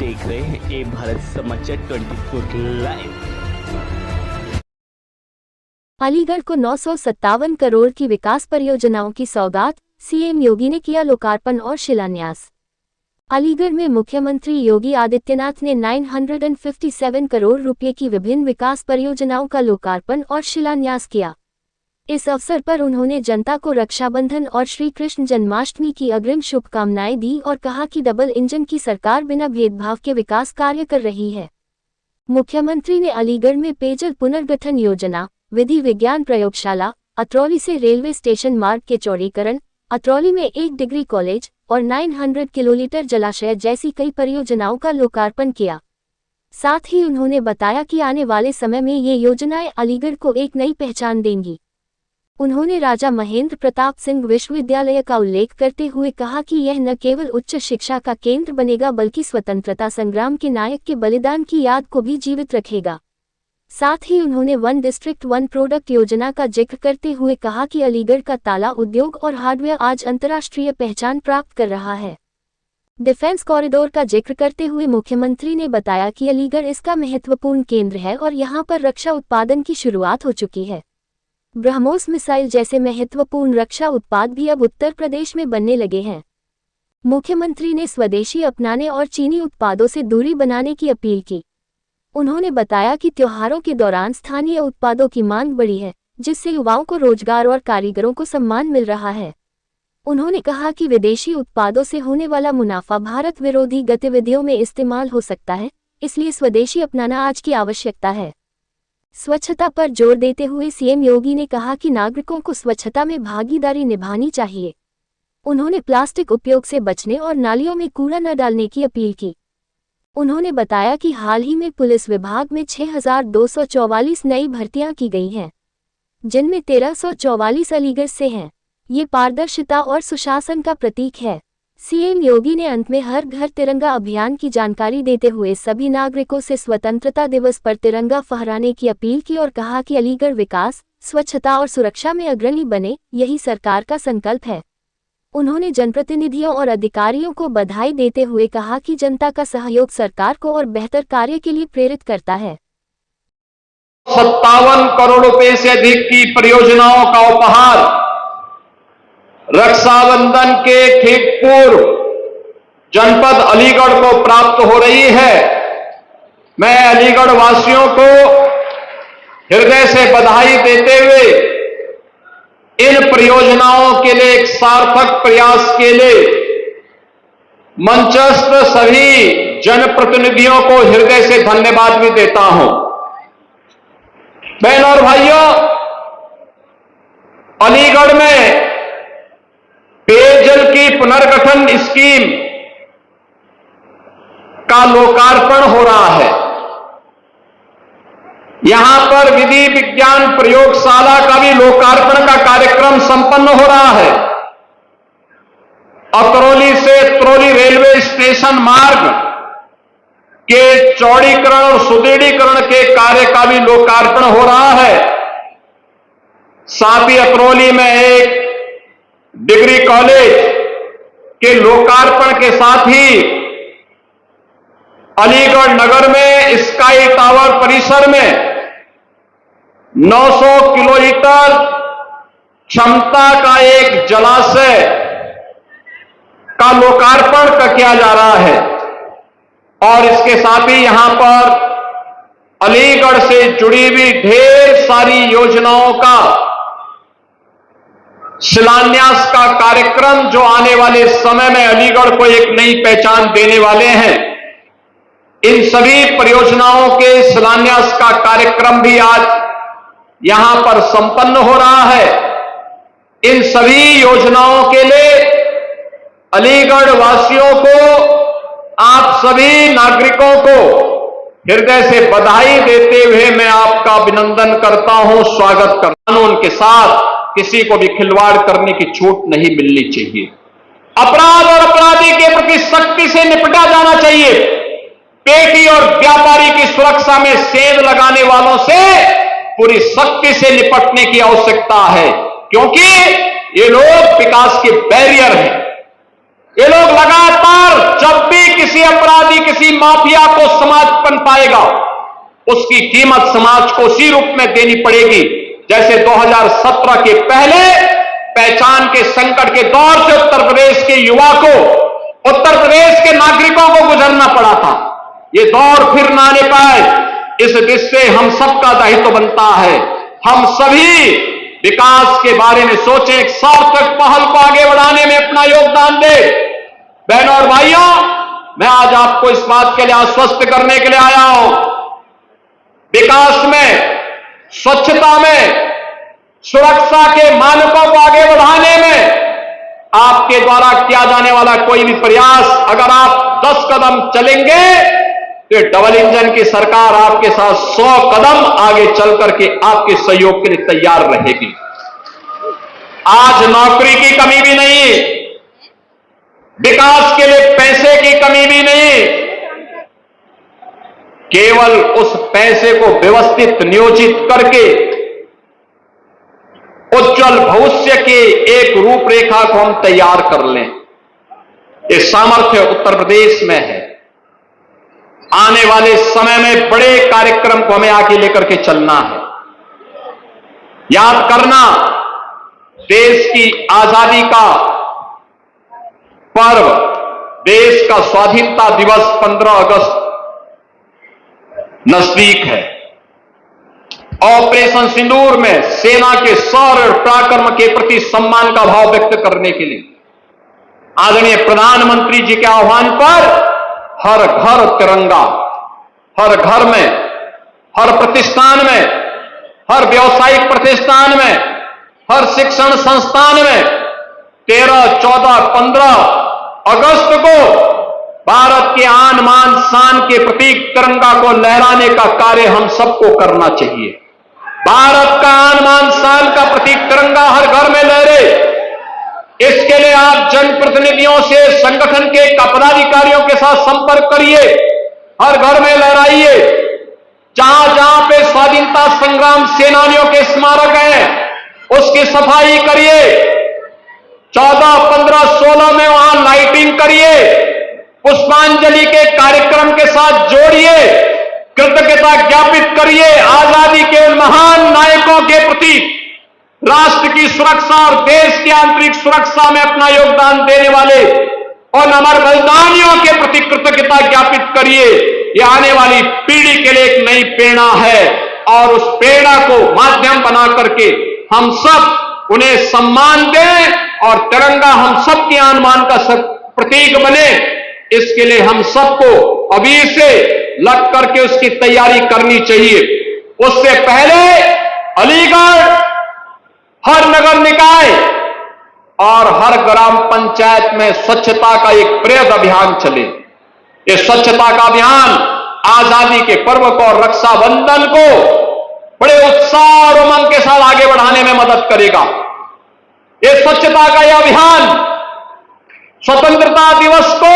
देख रहे हैं ए भारत समाचार 24 लाइव। अलीगढ़ को 957 करोड़ की विकास परियोजनाओं की सौगात, सीएम योगी ने किया लोकार्पण और शिलान्यास। अलीगढ़ में मुख्यमंत्री योगी आदित्यनाथ ने 957 करोड़ रुपए की विभिन्न विकास परियोजनाओं का लोकार्पण और शिलान्यास किया। इस अवसर पर उन्होंने जनता को रक्षाबंधन और श्री कृष्ण जन्माष्टमी की अग्रिम शुभकामनाएं दी और कहा कि डबल इंजन की सरकार बिना भेदभाव के विकास कार्य कर रही है। मुख्यमंत्री ने अलीगढ़ में पेयजल पुनर्गठन योजना, विधि विज्ञान प्रयोगशाला, अतरौली से रेलवे स्टेशन मार्ग के चौड़ीकरण, अतरौली में 1 डिग्री कॉलेज और 900 किलोलीटर जलाशय जैसी कई परियोजनाओं का लोकार्पण किया। साथ ही उन्होंने बताया कि आने वाले समय में ये योजनाएं अलीगढ़ को एक नई पहचान देंगी। उन्होंने राजा महेंद्र प्रताप सिंह विश्वविद्यालय का उल्लेख करते हुए कहा कि यह न केवल उच्च शिक्षा का केंद्र बनेगा बल्कि स्वतंत्रता संग्राम के नायक के बलिदान की याद को भी जीवित रखेगा। साथ ही उन्होंने वन डिस्ट्रिक्ट वन प्रोडक्ट योजना का जिक्र करते हुए कहा कि अलीगढ़ का ताला उद्योग और हार्डवेयर आज अंतर्राष्ट्रीय पहचान प्राप्त कर रहा है। डिफेंस कॉरिडोर का जिक्र करते हुए मुख्यमंत्री ने बताया कि अलीगढ़ इसका महत्वपूर्ण केंद्र है और यहां पर रक्षा उत्पादन की शुरुआत हो चुकी है। ब्रह्मोस मिसाइल जैसे महत्वपूर्ण रक्षा उत्पाद भी अब उत्तर प्रदेश में बनने लगे हैं। मुख्यमंत्री ने स्वदेशी अपनाने और चीनी उत्पादों से दूरी बनाने की अपील की। उन्होंने बताया कि त्योहारों के दौरान स्थानीय उत्पादों की मांग बढ़ी है, जिससे युवाओं को रोजगार और कारीगरों को सम्मान मिल रहा है। उन्होंने कहा कि विदेशी उत्पादों से होने वाला मुनाफा भारत विरोधी गतिविधियों में इस्तेमाल हो सकता है, इसलिए स्वदेशी अपनाना आज की आवश्यकता है। स्वच्छता पर जोर देते हुए सीएम योगी ने कहा कि नागरिकों को स्वच्छता में भागीदारी निभानी चाहिए। उन्होंने प्लास्टिक उपयोग से बचने और नालियों में कूड़ा न डालने की अपील की। उन्होंने बताया कि हाल ही में पुलिस विभाग में 6244 नई भर्तियां की गई हैं, जिनमें 1344 अलीगढ़ से हैं। ये पारदर्शिता और सुशासन का प्रतीक है। सीएम योगी ने अंत में हर घर तिरंगा अभियान की जानकारी देते हुए सभी नागरिकों से स्वतंत्रता दिवस पर तिरंगा फहराने की अपील की और कहा कि अलीगढ़ विकास, स्वच्छता और सुरक्षा में अग्रणी बने, यही सरकार का संकल्प है। उन्होंने जनप्रतिनिधियों और अधिकारियों को बधाई देते हुए कहा कि जनता का सहयोग सरकार को और बेहतर कार्य के लिए प्रेरित करता है। 57 करोड़ रुपए से अधिक की परियोजनाओं का उपहार रक्षाबंधन के ठीक पूर्व जनपद अलीगढ़ को प्राप्त हो रही है। मैं अलीगढ़ वासियों को हृदय से बधाई देते हुए इन परियोजनाओं के लिए एक सार्थक प्रयास के लिए मंचस्थ सभी जनप्रतिनिधियों को हृदय से धन्यवाद भी देता हूं। बहनों और भाइयों, अलीगढ़ में पेयजल की पुनर्गठन स्कीम का लोकार्पण हो रहा है। यहां पर विधि विज्ञान प्रयोगशाला का भी लोकार्पण का कार्यक्रम संपन्न हो रहा है। अतरौली से अतरौली रेलवे स्टेशन मार्ग के चौड़ीकरण और सुदृढ़ीकरण के कार्य का भी लोकार्पण हो रहा है। साथ ही अतरौली में 1 डिग्री कॉलेज के लोकार्पण के साथ ही अलीगढ़ नगर में स्काई टावर परिसर में 900 किलोलीटर क्षमता का एक जलाशय का लोकार्पण किया जा रहा है और इसके साथ ही यहां पर अलीगढ़ से जुड़ी हुई ढेर सारी योजनाओं का शिलान्यास का कार्यक्रम जो आने वाले समय में अलीगढ़ को एक नई पहचान देने वाले हैं। इन सभी परियोजनाओं के शिलान्यास का कार्यक्रम भी आज यहां पर संपन्न हो रहा है। इन सभी योजनाओं के लिए अलीगढ़ वासियों को, आप सभी नागरिकों को हृदय से बधाई देते हुए मैं आपका अभिनंदन करता हूं, स्वागत करता हूं। उनके साथ किसी को भी खिलवाड़ करने की छूट नहीं मिलनी चाहिए। अपराध और अपराधी के प्रति सख्ती से निपटा जाना चाहिए। पेटी और व्यापारी की सुरक्षा में सेंध लगाने वालों से पूरी सख्ती से निपटने की आवश्यकता है, क्योंकि ये लोग विकास के बैरियर हैं। ये लोग लगातार जब भी किसी अपराधी, किसी माफिया को समाज बन पाएगा, उसकी कीमत समाज को उसी रूप में देनी पड़ेगी जैसे 2017 के पहले पहचान के संकट के दौर से उत्तर प्रदेश के युवा को, उत्तर प्रदेश के नागरिकों को गुजरना पड़ा था। ये दौर फिर ना आने पाए, इस दृष्टि से हम सबका दायित्व बनता है। हम सभी विकास के बारे में सोचें, एक सार्थक पहल को आगे बढ़ाने में अपना योगदान दें। बहनों और भाइयों, मैं आज आपको इस बात के लिए आश्वस्त करने के लिए आया हूं, विकास में, स्वच्छता में, सुरक्षा के मानकों को आगे बढ़ाने में आपके द्वारा किया जाने वाला कोई भी प्रयास, अगर आप 10 कदम चलेंगे तो डबल इंजन की सरकार आपके साथ 100 कदम आगे चल करके आपके सहयोग के लिए तैयार रहेगी। आज नौकरी की कमी भी नहीं, विकास के लिए पैसे की कमी भी नहीं, केवल उस पैसे को व्यवस्थित नियोजित करके उज्जवल भविष्य की एक रूपरेखा को हम तैयार कर लें, ये सामर्थ्य उत्तर प्रदेश में है। आने वाले समय में बड़े कार्यक्रम को हमें आगे लेकर के चलना है। याद करना, देश की आजादी का पर्व, देश का स्वाधीनता दिवस 15 अगस्त नजदीक है। ऑपरेशन सिंदूर में सेना के शौर्य और पराक्रम के प्रति सम्मान का भाव व्यक्त करने के लिए आदरणीय प्रधानमंत्री जी के आह्वान पर हर घर तिरंगा, हर घर में, हर प्रतिष्ठान में, हर व्यावसायिक प्रतिष्ठान में, हर शिक्षण संस्थान में 13, 14, 15 अगस्त को भारत के आन मान शान के प्रतीक तिरंगा को लहराने का कार्य हम सबको करना चाहिए। भारत का आन मान शान का प्रतीक तिरंगा हर घर में लहरे, इसके लिए आप जनप्रतिनिधियों से, संगठन के पदाधिकारियों के साथ संपर्क करिए, हर घर में लहराइए। जहां जहां पे स्वाधीनता संग्राम सेनानियों के स्मारक हैं उसकी सफाई करिए। 14, 15, 16 में वहां लाइटिंग करिए, पुष्पांजलि के कार्यक्रम के साथ जोड़िए, कृतज्ञता ज्ञापित करिए आजादी के उन महान नायकों के प्रति, राष्ट्र की सुरक्षा और देश की आंतरिक सुरक्षा में अपना योगदान देने वाले और अमर बलिदानियों के प्रति कृतज्ञता ज्ञापित करिए। यह आने वाली पीढ़ी के लिए एक नई प्रेरणा है और उस प्रेरणा को माध्यम बना करके हम सब उन्हें सम्मान दें और तिरंगा हम सबके आन-बान का प्रतीक बने। इसके लिए हम सबको अभी से लग करके उसकी तैयारी करनी चाहिए। उससे पहले अलीगढ़ हर नगर निकाय और हर ग्राम पंचायत में स्वच्छता का एक बृहद अभियान चले। ये स्वच्छता का अभियान आजादी के पर्व को और रक्षाबंधन को बड़े उत्साह और उमंग के साथ आगे बढ़ाने में मदद करेगा। ये स्वच्छता का यह अभियान स्वतंत्रता दिवस को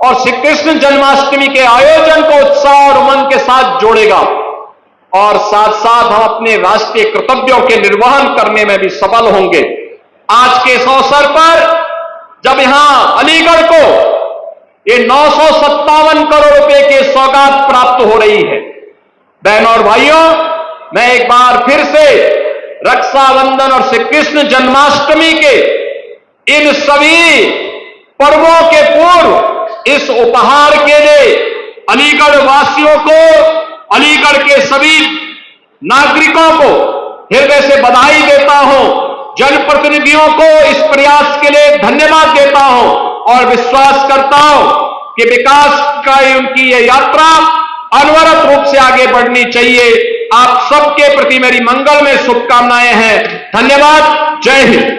और श्री कृष्ण जन्माष्टमी के आयोजन को उत्साह और उमंग के साथ जोड़ेगा और साथ साथ हम अपने राष्ट्रीय कर्तव्यों के निर्वहन करने में भी सफल होंगे। आज के इस अवसर पर जब यहां अलीगढ़ को ये 957 करोड़ रुपए की सौगात प्राप्त हो रही है, बहनों और भाइयों, मैं एक बार फिर से रक्षाबंधन और श्री कृष्ण जन्माष्टमी के इन सभी पर्वों के पूर्व इस उपहार के लिए अलीगढ़ वासियों को, अलीगढ़ के सभी नागरिकों को हृदय से बधाई देता हूं, जनप्रतिनिधियों को इस प्रयास के लिए धन्यवाद देता हूं और विश्वास करता हूं कि विकास का उनकी यह यात्रा अनवरत रूप से आगे बढ़नी चाहिए। आप सबके प्रति मेरी मंगल में शुभकामनाएं हैं। धन्यवाद। जय हिंद।